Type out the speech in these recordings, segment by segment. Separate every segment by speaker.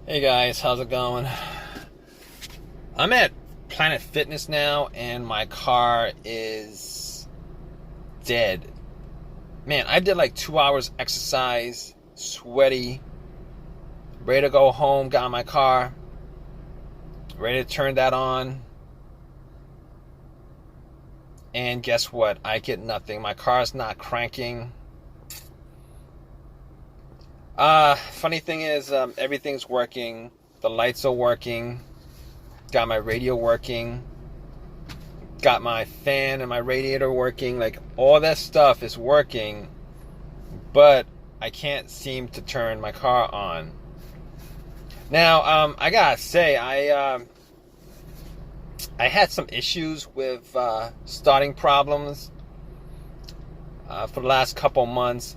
Speaker 1: Hey guys, how's it going? I'm at Planet Fitness now and my car is dead. Man, I did like 2 hours exercise, sweaty, ready to go home, got in my car, ready to turn that on. And guess what? I get nothing. My car's not cranking. Funny thing is, everything's working. The lights are working. Got my radio working. Got my fan and my radiator working. Like, all that stuff is working, but I can't seem to turn my car on. Now, I gotta say, I had some issues with starting problems for the last couple months.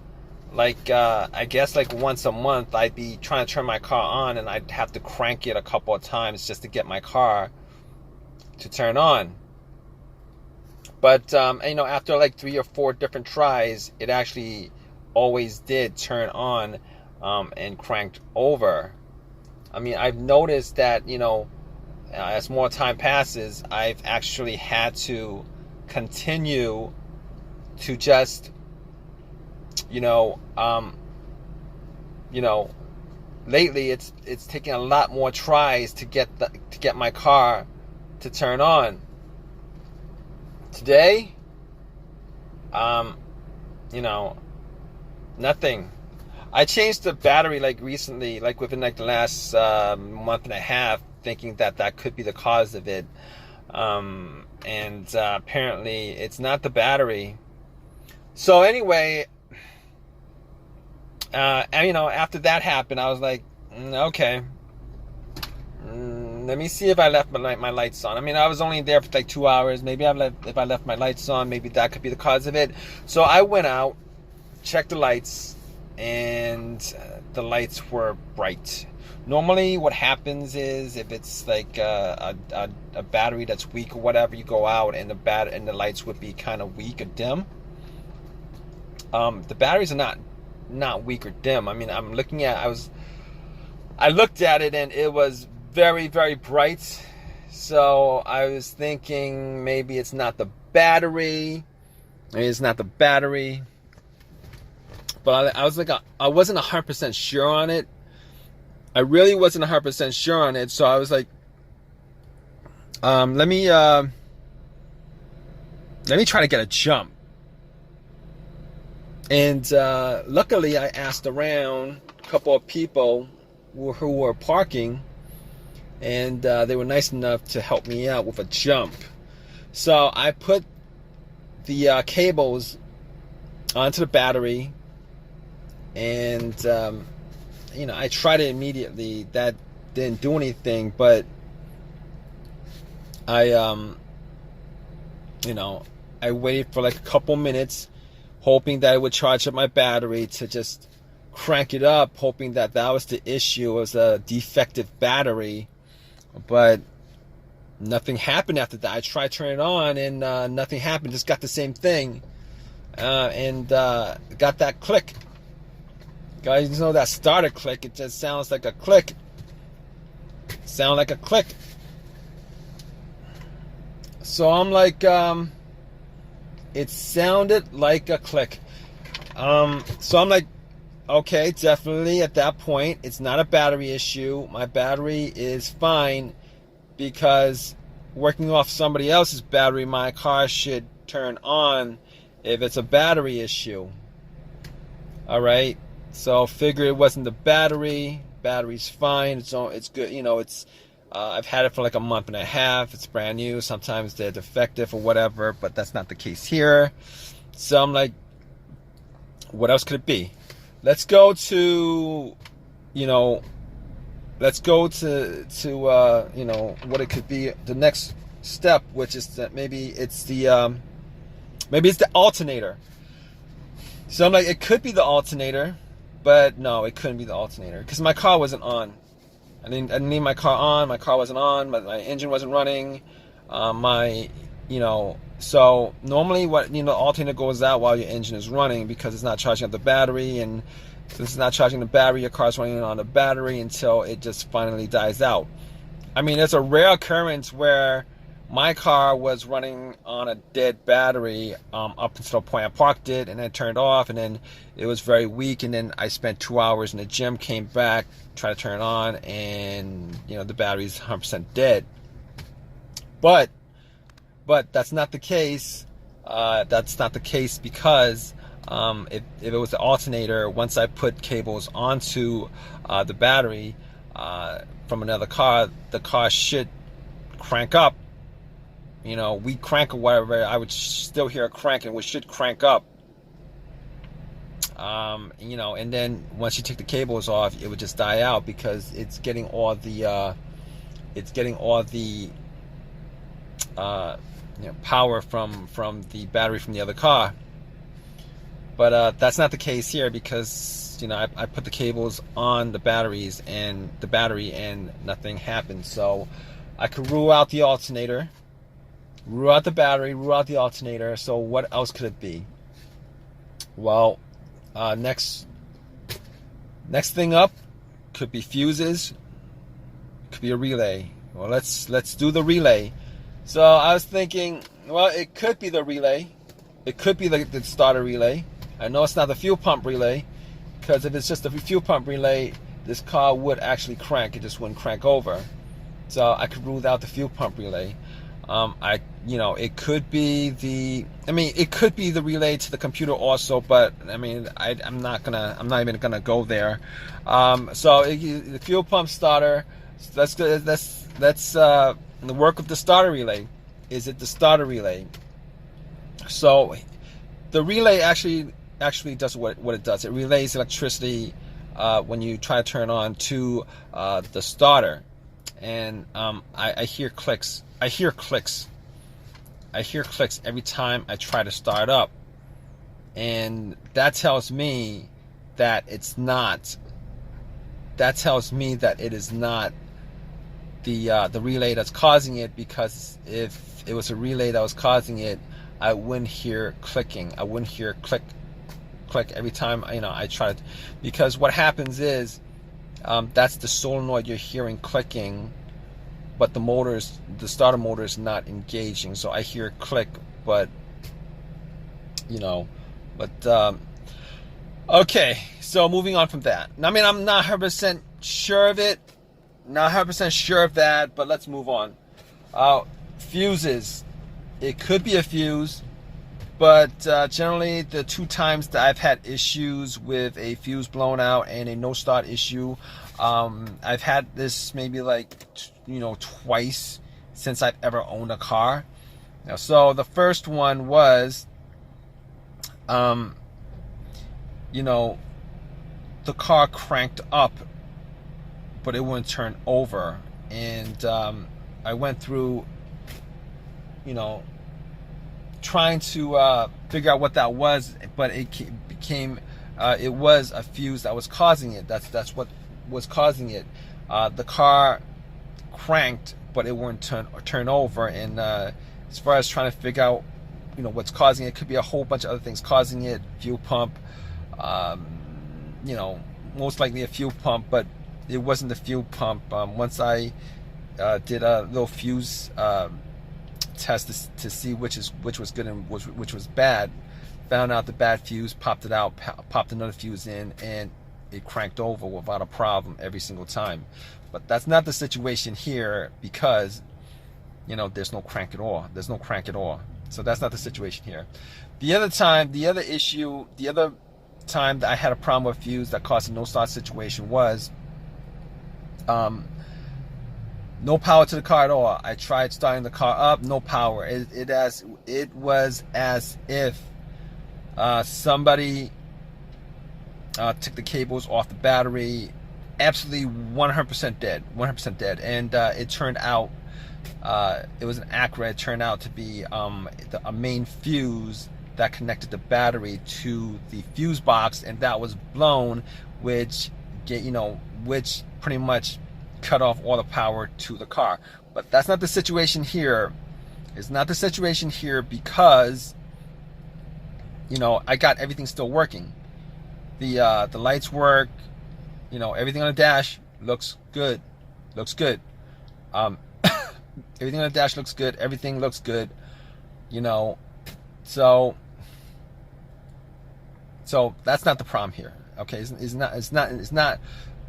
Speaker 1: Like, I guess like once a month I'd be trying to turn my car on and I'd have to crank it a couple of times just to get my car to turn on. But after like 3 or 4 different tries, it actually always did turn on and cranked over. I mean, I've noticed that, as more time passes, I've actually had to continue to just, you know, um, lately it's taking a lot more tries to get my car to turn on. Today, you know, nothing. I changed the battery like recently, like within like the last month and a half, thinking that that could be the cause of it. And apparently it's not the battery. So anyway, after that happened, I was like, okay, let me see if I left my lights on. I mean, I was only there for like 2 hours. Maybe if I left my lights on, maybe that could be the cause of it. So I went out, checked the lights, and the lights were bright. Normally what happens is if it's like a battery that's weak or whatever, you go out and the lights would be kind of weak or dim. The batteries are not weak or dim. I mean, I looked at it and it was very, very bright. So I was thinking maybe it's not the battery. Maybe it's not the battery. But I was like, I wasn't 100% sure on it. I really wasn't 100% sure on it. So I was like, let me try to get a jump. And luckily, I asked around a couple of people who were parking, and they were nice enough to help me out with a jump. So I put the cables onto the battery, and I tried it immediately. That didn't do anything, but I waited for like a couple minutes, hoping that it would charge up my battery to just crank it up, hoping that that was the issue, it was a defective battery. But nothing happened after that. I tried turning it on and nothing happened, just got the same thing. And got that click. Guys, you know that starter click, it just sounds like a click. Sound like a click. So I'm like, it sounded like a click. So I'm like, okay, definitely at that point, it's not a battery issue. My battery is fine, because working off somebody else's battery, my car should turn on if it's a battery issue. All right. So figure it wasn't the battery. Battery's fine. It's good. I've had it for like a month and a half. It's brand new. Sometimes they're defective or whatever, but that's not the case here. So I'm like, what else could it be? Let's go to what it could be, the next step, which is that maybe it's the alternator. So I'm like, it could be the alternator, but no, it couldn't be the alternator, because my car wasn't on. I didn't need my car on. My car wasn't on. My engine wasn't running. My So normally the alternator goes out while your engine is running because it's not charging up the battery, and since it's not charging the battery, your car's running on the battery until it just finally dies out. I mean, it's a rare occurrence where my car was running on a dead battery up until the point I parked it and then turned off, and then it was very weak, and then I spent 2 hours in the gym, came back, tried to turn it on, and the battery's 100% dead. But that's not the case. That's not the case because if it was the alternator, once I put cables onto the battery from another car, the car should crank up. We crank or whatever, I would still hear a crank, and we should crank up. And then once you take the cables off, it would just die out because it's getting all the power from the battery from the other car. But that's not the case here because I put the cables on the battery and nothing happened. So I could rule out the alternator, rule out the battery, rule out the alternator. So what else could it be? Well, next thing up could be fuses, could be a relay. Well, let's do the relay. So I was thinking, well, it could be the relay. It could be the starter relay. I know it's not the fuel pump relay, because if it's just the fuel pump relay, this car would actually crank. It just wouldn't crank over. So I could rule out the fuel pump relay. It could be it could be the relay to the computer also, but I'm not even gonna go there. So the fuel pump starter. Let's the work of the starter relay. Is it the starter relay? So the relay actually does what it does. It relays electricity when you try to turn on to the starter, and I hear clicks. I hear clicks every time I try to start up, and that tells me that it's not. That tells me that it is not the relay that's causing it, because if it was a relay that was causing it, I wouldn't hear clicking. I wouldn't hear click every time I try to, because what happens is that's the solenoid you're hearing clicking, but the starter motor is not engaging. So I hear click, but okay. So moving on from that. I'm not 100% sure of it. Not 100% sure of that, but let's move on. Fuses. It could be a fuse, but generally the 2 times that I've had issues with a fuse blown out and a no start issue, I've had this maybe twice since I've ever owned a car. So the first one was, the car cranked up, but it wouldn't turn over, and I went through trying to figure out what that was, but it became it was a fuse that was causing it. That's what was causing it. The car cranked, but it wouldn't turn over, and as far as trying to figure out what's causing it, could be a whole bunch of other things causing it. Fuel pump, most likely a fuel pump, but it wasn't the fuel pump. Once I did a little fuse test to see which was good and which was bad, found out the bad fuse, popped it out, popped another fuse in, and it cranked over without a problem every single time. But that's not the situation here, because there's no crank at all. There's no crank at all. So that's not the situation here. The other time that I had a problem with fuse that caused a no start situation was no power to the car at all. I tried starting the car up, no power. It was as if somebody took the cables off the battery. Absolutely 100% dead. 100% dead. And it turned out, it was an Acura. It turned out to be a main fuse that connected the battery to the fuse box, and that was blown, which pretty much cut off all the power to the car. But that's not the situation here. It's not the situation here because, you know, I got everything still working. The lights work, you know, everything on the dash looks good. Everything on the dash looks good. Everything looks good, you know. So that's not the problem here. Okay, it's not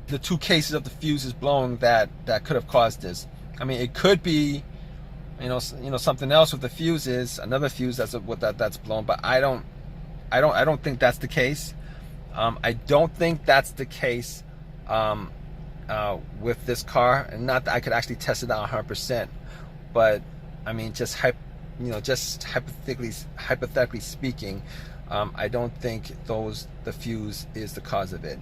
Speaker 1: the two cases of the fuses blowing that could have caused this. I mean, it could be, you know, something else with the fuses, another fuse that's blown, but I don't think that's the case. I don't think that's the case with this car, and not that I could actually test it out 100%, but I mean, just hypothetically speaking, I don't think the fuse is the cause of it.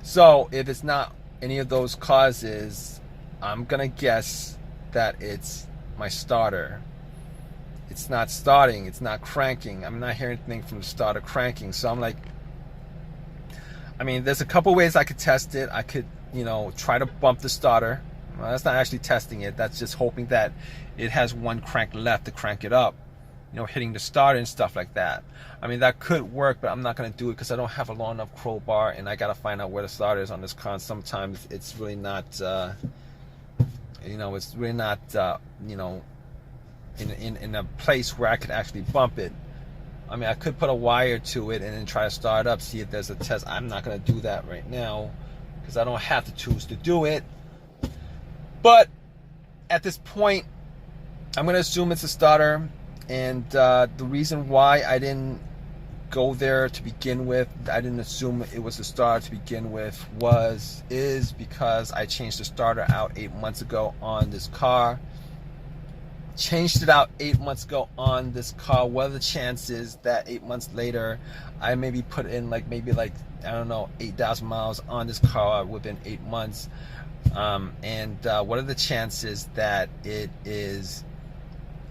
Speaker 1: So if it's not any of those causes, I'm gonna guess that it's my starter. It's not starting, it's not cranking. I'm not hearing anything from the starter cranking. So I'm like, I mean, there's a couple ways I could test it. I could, you know, try to bump the starter. Well, that's not actually testing it. That's just hoping that it has one crank left to crank it up. You know, hitting the starter and stuff like that. I mean, that could work, but I'm not going to do it because I don't have a long enough crowbar, and I got to find out where the starter is on this car. Sometimes it's really not, you know, it's really not, you know, in a place where I could actually bump it. I mean, I could put a wire to it and then try to start it up, see if there's a test. I'm not going to do that right now because I don't have the tools to do it. But at this point, I'm going to assume it's a starter. And the reason why I didn't go there to begin with, I didn't assume it was the starter to begin with, is because I changed the starter out 8 months ago on this car. Changed it out 8 months ago on this car. What are the chances that 8 months later I maybe put in maybe I don't know, 8,000 miles on this car within 8 months? And what are the chances that it is,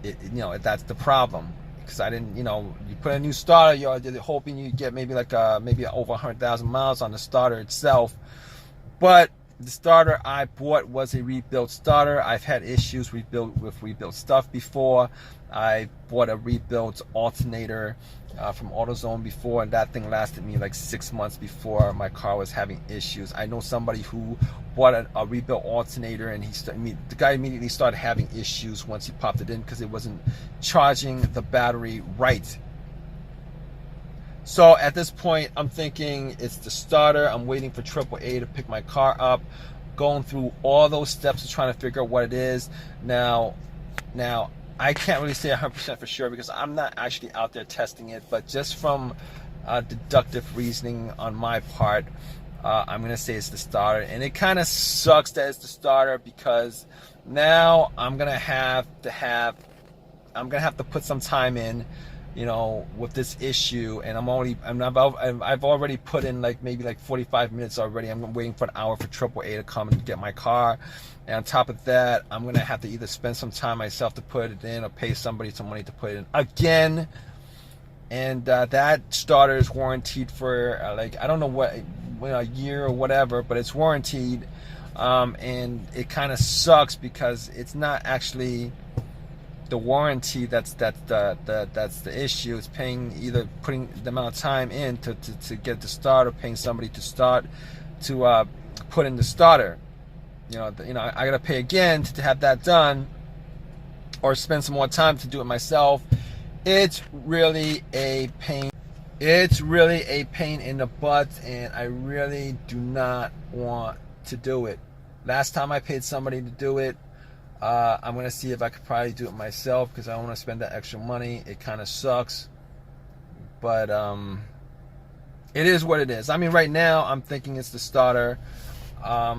Speaker 1: you know, that's the problem? Because I didn't, you know, you put a new starter, you're hoping you get maybe maybe over 100,000 miles on the starter itself. But the starter I bought was a rebuilt starter. I've had issues with rebuilt stuff before. I bought a rebuilt alternator from AutoZone before, and that thing lasted me like 6 months before my car was having issues. I know somebody who bought a rebuilt alternator, and the guy immediately started having issues once he popped it in because it wasn't charging the battery right. So at this point, I'm thinking it's the starter. I'm waiting for AAA to pick my car up, going through all those steps of trying to figure out what it is. Now, I can't really say 100% for sure because I'm not actually out there testing it, but just from deductive reasoning on my part, I'm going to say it's the starter. And it kind of sucks that it's the starter because now I'm going to have to put some time in, you know, with this issue, and I've already put in maybe 45 minutes already. I'm waiting for an hour for AAA to come and get my car, and on top of that, I'm gonna have to either spend some time myself to put it in or pay somebody some money to put it in again. And that starter is warranted for I don't know what, a year or whatever, but it's warranted, and it kind of sucks because it's not actually the warranty that's the issue. It's either putting the amount of time in to get the starter, paying somebody to put in the starter. You know, I gotta pay again to have that done, or spend some more time to do it myself. It's really a pain. It's really a pain in the butt, and I really do not want to do it. Last time I paid somebody to do it, I'm going to see if I could probably do it myself because I don't want to spend that extra money. It kind of sucks. But it is what it is. I mean, right now, I'm thinking it's the starter. I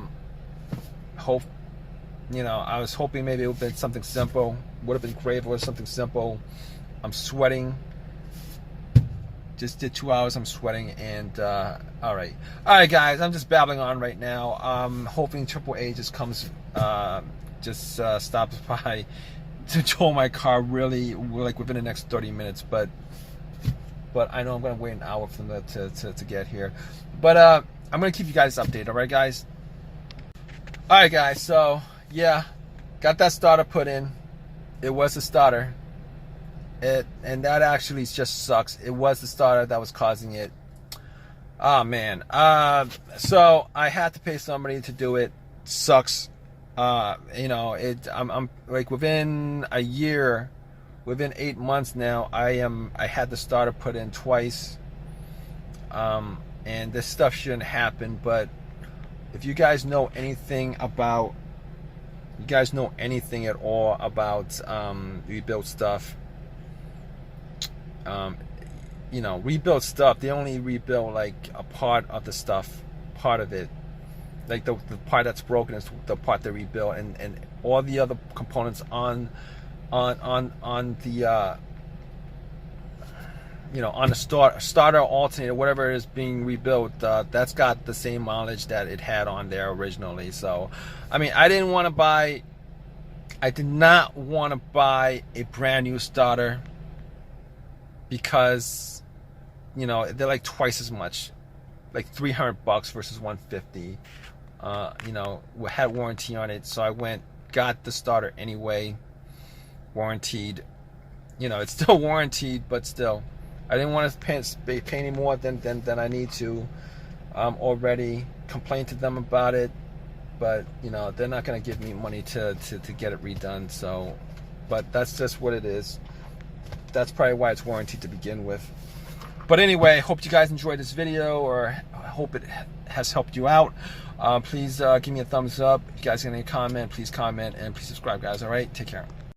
Speaker 1: was hoping maybe it would have been something simple. Would have been great if it was something simple. I'm sweating. Just did 2 hours, I'm sweating, and all right, guys, I'm just babbling on right now. I'm hoping AAA just comes, stops by to tow my car really within the next 30 minutes. But I know I'm gonna wait an hour for them to get here. But I'm gonna keep you guys updated. All right, guys. All right, guys. So yeah, got that starter put in. It was a starter. and that actually just sucks. It was the starter that was causing it. Oh man. So I had to pay somebody to do it. Sucks. You know, I'm like within a year, within 8 months now, I had the starter put in twice. And this stuff shouldn't happen, but if you guys know anything about, you guys know anything at all about rebuild stuff, you know, rebuild stuff, they only rebuild like a part of the stuff, part of it. Like the part that's broken is the part they rebuild, and all the other components on the you know, on the starter, alternator, whatever is being rebuilt, that's got the same mileage that it had on there originally. So, I mean, I did not want to buy a brand new starter because, you know, they're like twice as much, like $300 versus $150. You know, we had warranty on it, so I got the starter anyway, warranted. You know, it's still warranted, but still, I didn't want to pay any more than I need to. Already complained to them about it, but you know, they're not going to give me money to get it redone. So, but that's just what it is. That's probably why it's warranted to begin with. But anyway, hope you guys enjoyed this video, or I hope it has helped you out. Please give me a thumbs up. If you guys got any comment, please comment, and please subscribe, guys. All right, take care.